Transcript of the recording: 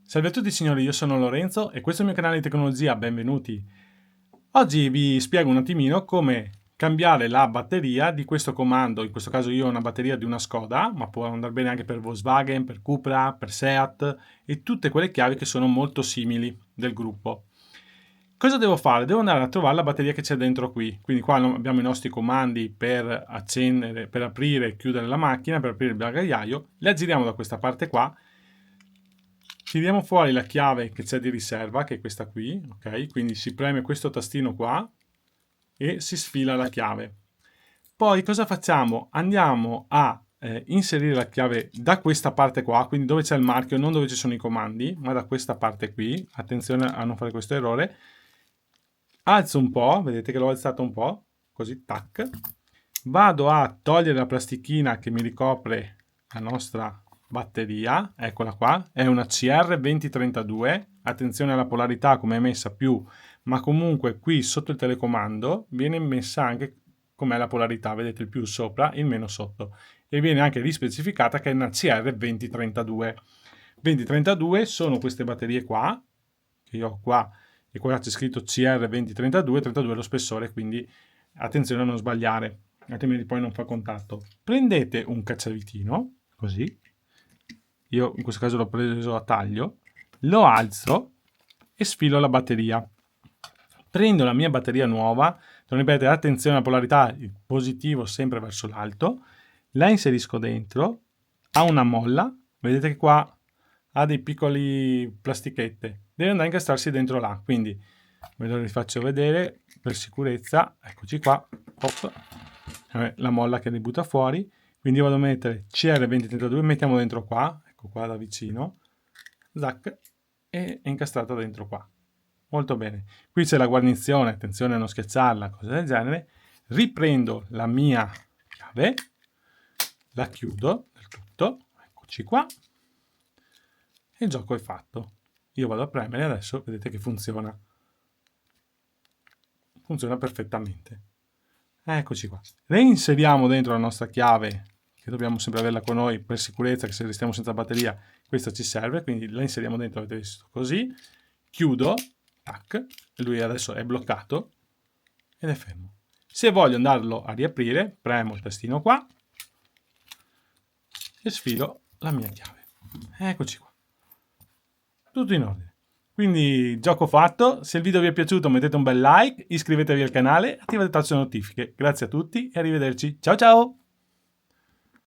Salve a tutti signori, io sono Lorenzo e questo è il mio canale di tecnologia, benvenuti. Oggi vi spiego un attimino come cambiare la batteria di questo comando. In questo caso io ho una batteria di una Skoda, ma può andare bene anche per Volkswagen, per Cupra, per Seat e tutte quelle chiavi che sono molto simili del gruppo. Cosa devo fare? Devo andare a trovare la batteria che c'è dentro qui. Quindi qua abbiamo i nostri comandi per accendere, per aprire e chiudere la macchina, per aprire il bagagliaio. Le aggiriamo da questa parte qua. Tiriamo fuori la chiave che c'è di riserva, che è questa qui, ok? Quindi si preme questo tastino qua e si sfila la chiave. Poi cosa facciamo? Andiamo a inserire la chiave da questa parte qua, quindi dove c'è il marchio, non dove ci sono i comandi, ma da questa parte qui. Attenzione a non fare questo errore. Alzo un po', vedete che l'ho alzato un po', così, tac. Vado a togliere la plastichina che mi ricopre la nostra batteria, eccola qua, è una CR2032, attenzione alla polarità come è messa più, ma comunque qui sotto il telecomando viene messa anche com'è la polarità, vedete il più sopra, il meno sotto, e viene anche rispecificata che è una CR2032. 2032 sono queste batterie qua, che io ho qua, e qua c'è scritto CR2032, 32 è lo spessore, quindi attenzione a non sbagliare, altrimenti poi non fa contatto. Prendete un cacciavitino, così, io in questo caso l'ho preso a taglio, lo alzo e sfilo la batteria. Prendo la mia batteria nuova, devo ripetere, attenzione alla polarità, il positivo sempre verso l'alto, la inserisco dentro, ha una molla, vedete che qua ha dei piccoli plastichette, deve andare a incastrarsi dentro là, quindi ve lo rifaccio vedere per sicurezza, eccoci qua, hop, la molla che li butta fuori, quindi vado a mettere CR2032, mettiamo dentro qua, ecco qua da vicino, zac, e è incastrata dentro qua. Molto bene. Qui c'è la guarnizione, attenzione a non schiacciarla, cose del genere. Riprendo la mia chiave, la chiudo del tutto, eccoci qua, e il gioco è fatto. Io vado a premere adesso, vedete che funziona. Funziona perfettamente. Eccoci qua. Reinseriamo dentro la nostra chiave, che dobbiamo sempre averla con noi per sicurezza, che se restiamo senza batteria questa ci serve, quindi la inseriamo dentro, avete visto così. Chiudo, tac, e lui adesso è bloccato ed è fermo. Se voglio andarlo a riaprire, premo il tastino qua e sfilo la mia chiave. Eccoci qua. Tutto in ordine. Quindi gioco fatto, se il video vi è piaciuto mettete un bel like, iscrivetevi al canale, attivate le notifiche. Grazie a tutti e arrivederci. Ciao ciao!